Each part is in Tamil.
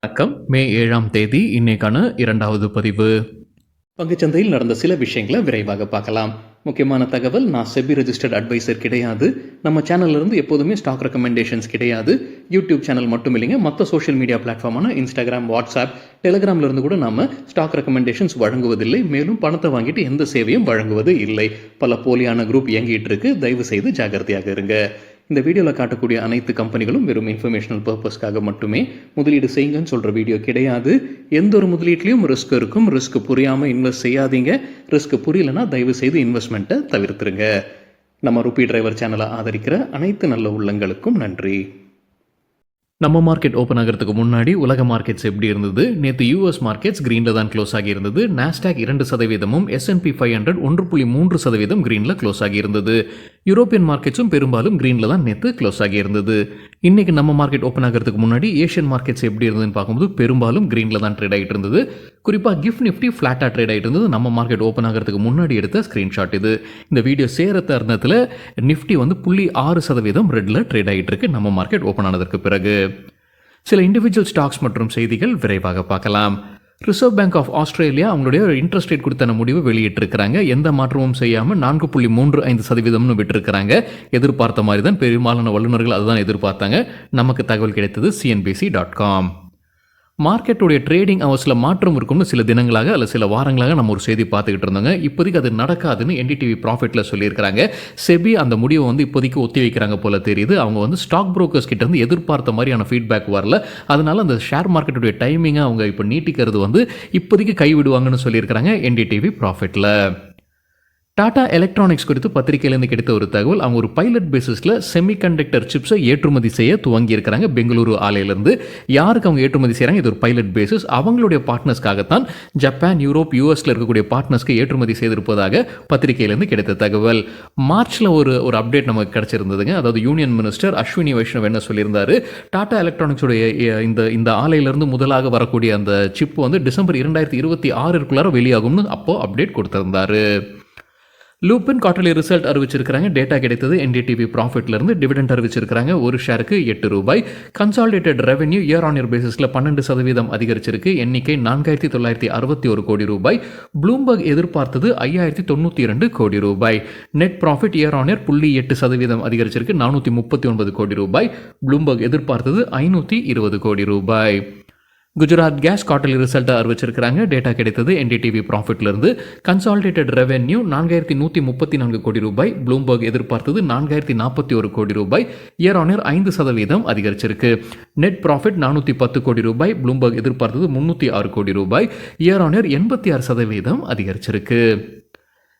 வணக்கம். மே 7ஆம் தேதி இன்னைக்கான 2வது பதிவு. பங்குச்சந்தையில் நடந்த சில விஷயங்களை விரைவாக பார்க்கலாம். முக்கியமான தகவல், நான் செபி ரெஜிஸ்டர்ட் அட்வைசர் கிடையாது. நம்ம சேனல்ல இருந்து எப்போதுமே ஸ்டாக் ரெக்கமெண்டேஷன்ஸ் கிடையாது. யூடியூப் சேனல் மட்டும் இல்லைங்க, மற்ற சோஷியல் மீடியா பிளாட்ஃபார்மான இன்ஸ்டாகிராம், வாட்ஸ்அப், டெலிகிராம்ல இருந்து கூட நாம ஸ்டாக் ரெக்கமெண்டேஷன்ஸ் வழங்குவதில்லை. மேலும் பணத்தை வாங்கிட்டு எந்த சேவையும் வழங்குவது இல்லை. பல போலியான குரூப் இயங்கிட்டு இருக்கு. தயவு செய்து ஜாகிரதையாக இருங்க. இந்த வீடியோவில் காட்டக்கூடிய அனைத்து கம்பெனிகளும் வெறும் இன்ஃபர்மேஷனல் பர்பஸ்க்காக மட்டுமே முதலீடு செய்யுங்கன்னு சொல்கிற வீடியோ கிடையாது. எந்த ஒரு முதலீட்லையும் ரிஸ்க் இருக்கும். ரிஸ்க் புரியாமல் இன்வெஸ்ட் செய்யாதீங்க. ரிஸ்க் புரியலன்னா தயவு செய்து இன்வெஸ்ட்மெண்ட்டை தவிர்த்துருங்க. நம்ம ருபி டிரைவர் சேனலை ஆதரிக்கிற அனைத்து நல்ல உள்ளங்களுக்கும் நன்றி. நம்ம மார்க்கெட் ஓப்பன் ஆகிறதுக்கு முன்னாடி உலக மார்க்கெட்ஸ் எப்படி இருந்தது? நேற்று யூஎஸ் மார்க்கெட்ஸ் கிரீனில் தான் க்ளோஸ் ஆகி இருந்தது. நாஸ்டாக் 2%, S&P 500 1.3% கிரீனில் க்ளோஸ் ஆகி இருந்தது. யூரோப்பியன் மார்க்கெட்ஸும் பெரும்பாலும் கிரீனில் தான் நேற்று க்ளோஸ் ஆகி இருந்தது. இன்னைக்கு நம்ம மார்க்கெட் ஓப்பன் ஆகிறதுக்கு முன்னாடி ஏஷியன் மார்க்கெட்ஸ் எப்படி இருந்ததுன்னு பார்க்கும்போது பெரும்பாலும் கிரீனில் தான் ட்ரேட் ஆகிட்டு இருந்தது. குறிப்பாக கிஃப்ட் நிஃப்டி ஃப்ளாட்டாக ட்ரேட் ஆகிட்டு இருந்தது. நம்ம மார்க்கெட் ஓப்பன் ஆகிறதுக்கு முன்னாடி எடுத்த ஸ்க்ரீன்ஷாட் இது. இந்த வீடியோ சேர தருணத்தில் நிஃப்டி 0.6% ரெட்டில் ட்ரேட் ஆகிட்டு இருக்கு நம்ம மார்க்கெட் ஓப்பன் ஆனதற்கு பிறகு. சில இண்டிவிஜுவல் ஸ்டாக்ஸ் மற்றும் செய்திகள் விரைவாக பார்க்கலாம். ரிசர்வ் பேங்க் ஆஃப் ஆஸ்திரேலியா அவங்களுடைய இன்ட்ரெஸ்ட் ரேட் குறித்தான முடிவு வெளியிட்டிருக்கிறாங்க. எந்த மாற்றமும் செய்யாமல் 4.35% விட்டுருக்கிறாங்க. எதிர்பார்த்த மாதிரி தான், பெரும்பாலான வல்லுநர்கள் அதுதான் எதிர்பார்த்தாங்க. நமக்கு தகவல் கிடைத்தது CNBC.com. மார்க்கெட்டுடைய ட்ரேடிங் ஹவர்ஸில் மாற்றம் இருக்கும்னு சில தினங்களாக அல்ல சில வாரங்களாக நம்ம ஒரு செய்தி பார்த்துக்கிட்டு இருந்தோங்க. இப்போதைக்கு அது நடக்காதுன்னு NDTV ப்ராஃபிட்டில் சொல்லியிருக்கிறாங்க. செபி அந்த முடிவை இப்போதைக்கு ஒத்தி வைக்கிறாங்க போல தெரியுது. அவங்க ஸ்டாக் புரோக்கர்ஸ் கிட்ட இருந்து எதிர்பார்த்த மாதிரியான ஃபீட்பேக் வரல. அதனால அந்த ஷேர் மார்க்கெட்டுடைய டைமிங்கை அவங்க இப்போ நீட்டிக்கிறது இப்போதைக்கு கைவிடுவாங்கன்னு சொல்லியிருக்கிறாங்க NDTV ப்ராஃபிட்டில். டாடா எலக்ட்ரானிக்ஸ் குறித்து பத்திரிகையிலேருந்து கிடைத்த ஒரு தகவல், அவங்க ஒரு பைலட் பேசிஸில் செமிகண்டக்டர் சிப்ஸை ஏற்றுமதி செய்ய துவங்கி இருக்கிறாங்க பெங்களூரு ஆலையிலேருந்து. யாருக்கு அவங்க ஏற்றுமதி செய்கிறாங்க? இது ஒரு பைலட் பேசிஸ். அவங்களுடைய பார்ட்னர்ஸ்க்காகத்தான் ஜப்பான், யூரோப், யூஎஸில் இருக்கக்கூடிய பார்ட்னர்ஸ்க்கு ஏற்றுமதி செய்திருப்பதாக பத்திரிகையிலேருந்து கிடைத்த தகவல். மார்ச்சில் ஒரு அப்டேட் நமக்கு கிடைச்சிருந்ததுங்க. அதாவது யூனியன் மினிஸ்டர் அஸ்வினி வைஷ்ணவ் என்ன சொல்லியிருந்தாரு, டாடா எலக்ட்ரானிக்ஸுடைய இந்த ஆலையிலேருந்து முதலாக வரக்கூடிய அந்த சிப் டிசம்பர் 2026 வெளியாகும்னு அப்போ அப்டேட் கொடுத்திருந்தாரு. லூபின் குவார்டர்லி ரிசல்ட் அறிவிச்சிருக்காங்க. டேட்டா கிடைத்தது NDTV ப்ராஃபிட்லேருந்து. டிவிடெண்ட் அறிவிச்சிருக்காங்க. ஒரு ஷேருக்கு ₹8. Consolidated revenue year on year பேசிஸில் 12% அதிகரிச்சிருக்கு. எண்ணிக்கை ₹4,961 கோடி. ப்ளூம்பர்க் எதிர்பார்த்தது ₹5,092 கோடி. Net profit year on year 0.8% அதிகரிச்சிருக்கு. ₹439 கோடி. ப்ளூம்பர்க் எதிர்பார்த்தது ₹520 கோடி. குஜராத் கேஸ் குவார்டர்லி ரிசல்ட்டை அறிவிச்சிருக்கிறாங்க. டேட்டா கிடைத்தது NDTV ப்ராஃபிட்லேருந்து. கன்சாலிடேட்டட் ரெவென்யூ ₹4,134 கோடி. ப்ளூம்பர்க் எதிர்பார்த்தது ₹4,041 கோடி. இயர் ஆன் இயர் 5% அதிகரிச்சிருக்கு. நெட் ப்ராஃபிட் ₹410 கோடி. ப்ளூம்பர்க் எதிர்பார்த்தது ₹306 கோடி. இயர் ஆன் இயர் 86% அதிகரிச்சிருக்கு.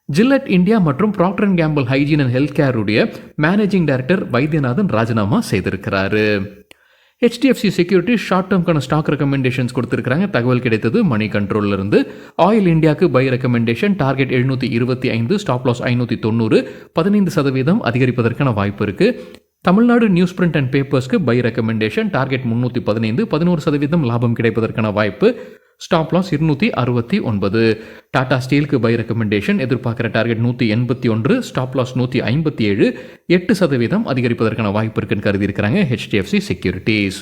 ஜில்லட் இந்தியா மற்றும் Procter and Gamble hygiene and health கேருடைய மேனேஜிங் டைரக்டர் வைத்தியநாதன் ராஜினாமா செய்திருக்கிறாரு. HDFC செக்யூரிட்டி ஷார்ட் டேர்ம்கான ஸ்டாக் ரெக்கமெண்டேஷன்ஸ் கொடுத்துருக்காங்க. தகவல் கிடைத்தது மணி கண்ட்ரோல்ல இருந்து. ஆயில் இந்தியாவுக்கு buy recommendation, target 725, stop loss 590, 15% அதிகரிப்பதற்கான வாய்ப்பு இருக்கு. தமிழ்நாடு நியூஸ் பிரிண்ட் அண்ட் பேப்பர்ஸ்க்கு பை ரெக்கமெண்டேஷன், டார்கெட் 315, 11% லாபம் கிடைப்பதற்கான வாய்ப்பு. Stop loss 269. டாடா ஸ்டீலுக்கு பை ரெக்கமெண்டேஷன், எதிர்பார்க்குற டார்கெட் 181, ஸ்டாப் லாஸ் 157, 8% அதிகரிப்பதற்கான வாய்ப்பு இருக்குன்னு கருதி இருக்கிறாங்க HDFC securities.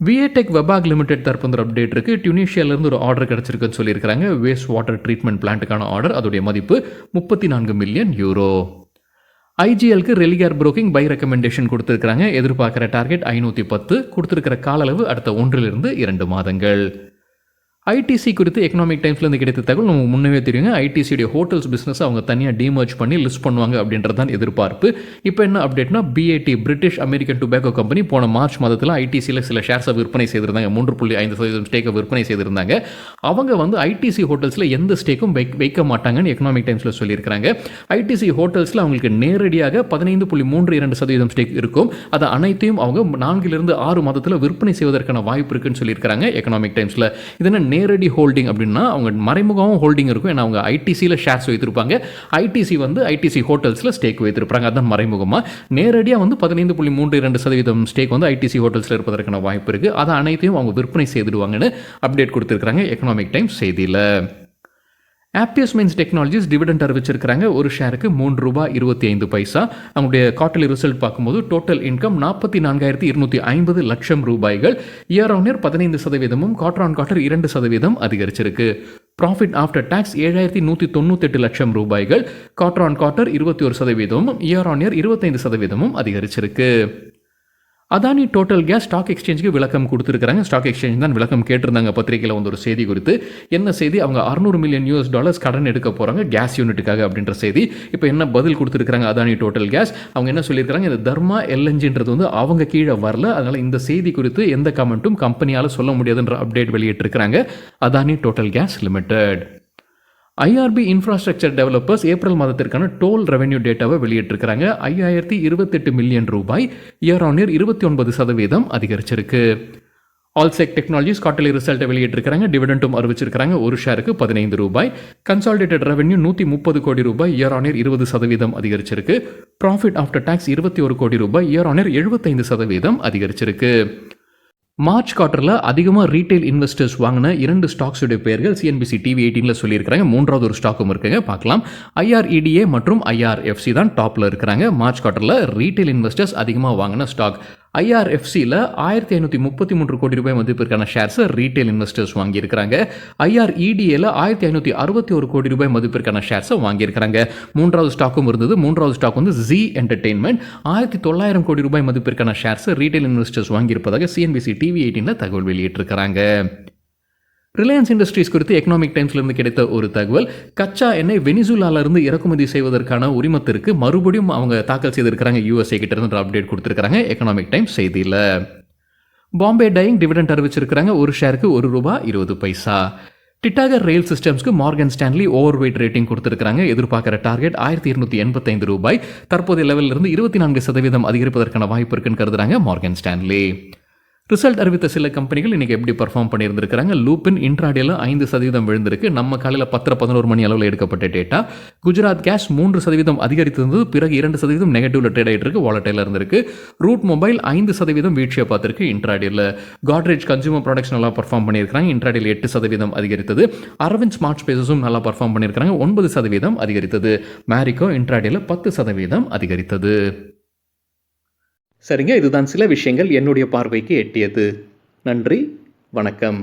VA Tech Wabag limited தரப்பு அப்டேட் இருக்கு. டியூனிஷியாவிலிருந்து ஒரு ஆர்டர் கிடைச்சிருக்குன்னு சொல்லியிருக்காங்க. வேஸ்ட் வாட்டர் ட்ரீட்மெண்ட் பிளான்ட்டுக்கான ஆர்டர். அதோடைய மதிப்பு €34 மில்லியன். IGLக்கு ரெலிகார் புரோக்கிங் பை ரெக்கமெண்டேஷன் கொடுத்துருக்காங்க. எதிர்பார்க்குற டார்கெட் 510, கொடுத்துருக்கிற கால அளவு அடுத்த 1 to 2 மாதங்கள். ITC குறித்து எக்கனாமிக் டைம்ஸ்லேருந்து கிடைத்த தகவல் நமக்கு முன்னவே தெரியுங்க. ITCடைய ஹோட்டல்ஸ் பிஸ்னஸ் அவங்க தனியாக டீமர்ஜ் பண்ணி லிஸ்ட் பண்ணுவாங்க அப்படின்றது தான் எதிர்பார்ப்பு. இப்போ என்ன அப்டேட்னா, BAT British American tobacco company போன மார்ச் மாதத்தில் ITCயில் சில ஷேர்ஸை விற்பனை செய்திருந்தாங்க. 3.5% ஸ்டேக்கை விற்பனை செய்திருந்தாங்க. அவங்க ITC ஹோட்டல்ஸில் எந்த ஸ்டேக்கும் வைக்க மாட்டாங்கன்னு எக்கனாமிக் டைம்ஸில் சொல்லியிருக்காங்க. ITC ஹோட்டல்ஸில் அவங்களுக்கு நேரடியாக 15.32% ஸ்டேக் இருக்கும். அதை அனைத்தையும் அவங்க 4 to 6 மாதத்தில் விற்பனை செய்வதற்கான வாய்ப்பு இருக்குன்னு சொல்லியிருக்காங்க எக்கனாமிக் டைம்ஸில். இதனை நேரடி ஹோல்டிங் அப்படின்னா அவங்க மறைமுகமாக ஹோல்டிங் இருக்கும். ஏன்னா அவங்க ஐடிசியில் ஷேர்ஸ் வைத்திருப்பாங்க. ஐடிசி ஹோட்டல்ஸில் ஸ்டேக் வைத்திருப்பாங்க. அதான் மறைமுகமாக. நேரடியாக 15.32% ஸ்டேக் ஐடிசி ஹோட்டல்ஸில் இருப்பதற்கான வாய்ப்பு இருக்குது. அதை அனைத்தையும் அவங்க விற்பனை செய்துடுவாங்கன்னு அப்டேட் கொடுத்துருக்காங்க எக்கனாமிக் டைம்ஸ் செய்தியில். ஆப்பியஸ் மைன்ஸ் டெக்னாலஜிஸ் டிவிடெண்ட் அறிவிச்சிருக்கிறாங்க. ஒரு ஷேருக்கு ₹3.25. அவங்களுடைய குவார்ட்டர்லி ரிசல்ட் பார்க்கும்போது டோட்டல் இன்கம் 44,250 லட்சம் ரூபாய்கள். Year on year 15%, quarter on quarter 2% அதிகரிச்சிருக்கு. ப்ராஃபிட் ஆஃப்டர் டாக்ஸ் 7,198 லட்சம் ரூபாய்கள். Quarter on quarter 21%, year on year 25% அதிகரிச்சிருக்கு. அதானி டோட்டல் கேஸ் ஸ்டாக் எக்ஸ்சேஞ்சுக்கு விளக்கம் கொடுத்துருக்காங்க. ஸ்டாக் எக்ஸ்சேஞ்ச் தான் விளக்கம் கேட்டிருந்தாங்க பத்திரிகையில் வந்து ஒரு செய்தி குறித்து. என்ன செய்தி? அவங்க $600 மில்லியன் கடன் எடுக்க போகிறாங்க கேஸ் யூனிட்டுக்காக அப்படின்ற செய்தி. இப்போ என்ன பதில் கொடுத்துருக்காங்க அதானி டோட்டல் கேஸ்? அவங்க என்ன சொல்லியிருக்காங்க, இந்த தர்மா எல்என்ஜின்றது வந்து அவங்க கீழே வரல, அதனால் இந்த செய்தி குறித்து எந்த கமெண்ட்டும் கம்பெனியால் சொல்ல முடியாதுன்ற அப்டேட் வெளியிட்டிருக்கிறாங்க Adani total gas limited. IRB infrastructure developers April மாதத்திற்கான டோல் ரெவென்யூ டேட்டாவை வெளியிட்டிருக்கிறாங்க. 5,028 மில்லியன் ரூபாய், இயர் ஆன் இயர் 29% அதிகரிச்சிருக்கு. ஆல்செக் டெக்னாலஜிஸ் குவார்ட்டர்லி ரிசல்ட்டை வெளியிட்டிருக்கிறாங்க. டிவிடெண்டும் அறிவிச்சிருக்கிறாங்க. ஒரு ஷேருக்கு ₹15. கன்சாலிடேட்டட் ரெவென்யூ ₹130 கோடி, இயர் ஆன் இயர் 20% அதிகரிச்சிருக்கு. ப்ராஃபிட் ஆஃப்டர் டாக்ஸ் ₹21 கோடி, இயர் ஆன் இயர் 75% அதிகரிச்சிருக்கு. மார்ச் குவார்ட்டரில் அதிகமாக ரீட்டைல் இன்வெஸ்டர்ஸ் வாங்கின 2 ஸ்டாக்ஸுடைய பெயர்கள் சிஎன்பிசி டிவி 18 சொல்லியிருக்கிறாங்க. மூன்றாவது ஒரு ஸ்டாக்கும் இருக்குங்க, பார்க்கலாம். IREDA மற்றும் IRFC தான் டாப்பில் இருக்கிறாங்க. மார்ச் குவார்ட்டரில் ரீட்டைல் இன்வெஸ்டர்ஸ் அதிகமாக வாங்கின ஸ்டாக். IRFCயில் 1,533 கோடி ரூபாய் மதிப்பிற்கான ஷேர்ஸை ரீட்டைல் இன்வெஸ்டர்ஸ் வாங்கியிருக்கிறாங்க. IREDAவில் 1,561 கோடி ரூபாய் மதிப்பிற்கான ஷேர்ஸை வாங்கியிருக்கிறாங்க. மூன்றாவது ஸ்டாக்கும் இருந்தது. மூன்றாவது ஸ்டாக் வந்து ஜி என்டர்டெயின்மெண்ட் 1,900 கோடி ரூபாய் மதிப்பிற்கான ஷேர்ஸை ரீட்டைல் இன்வெஸ்டர்ஸ் வாங்கியிருப்பதாக சிஎன்பிசி டிவி 18 தகவல் வெளியிட்டிருக்கிறாங்க. ரிலையன்ஸ் இண்டஸ்ட்ரீஸ் குறித்து எக்கனாமிக் டைம்ஸ்லேருந்து கிடைத்த ஒரு தகவல், கச்சா எண்ணெய் வெனிசுலாவிலிருந்து இறக்குமதி செய்வதற்கான உரிமத்திற்கு மறுபடியும் அவங்க தாக்கல் செய்திருக்கிறாங்க USA கிட்ட இருந்து அப்டேட் கொடுத்துருக்காங்க எக்கனாமிக் டைம்ஸ் செய்தியில். பாம்பே டையிங் டிவிடெண்ட் அறிவிச்சிருக்கிறாங்க. ஒரு ஷேருக்கு ₹1.20. டிட்டாகர் ரயில் சிஸ்டம்ஸ்க்கு Morgan Stanley overweight rating கொடுத்துருக்காங்க. எதிர்பார்க்குற டார்கெட் ₹1,285. தற்போதைய லெவலில் இருந்து 24% அதிகரிப்பதற்கான வாய்ப்பு இருக்குன்னு கருதுறாங்க மார்கன் ஸ்டான்லி. ரிசல்ட் அறிவித்த சில கம்பெனிகள் இன்றைக்கி எப்படி பர்ஃபார்ம் பண்ணியிருந்திருக்கிறாங்க. லூப்பின் இன்ட்ராடேல 5% விழுந்திருக்கு. நம்ம காலையில் 10-11 மணி அளவில் எடுக்கப்பட்ட டேட்டா. குஜராத் கேஸ் 3% அதிகரித்திருந்தது, பிறகு 2% நெகட்டிவ்ல ட்ரேட் ஆகிட்டு இருக்கு, வாலட்டைல இருந்திருக்கு. ரூட் மொபைல் 5% வீழ்ச்சியை பார்த்துருக்கு இன்ட்ராடேல. காட்ரேஜ் கன்சூமர் ப்ராடக்ட்ஸ் நல்லா பர்ஃபார்ம் பண்ணியிருக்காங்க. இன்ட்ராடேல 8% அதிகரித்தது. அரவிந்த் ஸ்மார்ட் ஸ்பேசஸும் நல்லா பர்ஃபார்ம் பண்ணியிருக்காங்க, 9% அதிகரித்தது. மேரிகோ இன்ட்ராடேல 10% அதிகரித்தது. சரிங்க, இதுதான் சில விஷயங்கள் என்னுடைய பார்வைக்கு எட்டியது. நன்றி, வணக்கம்.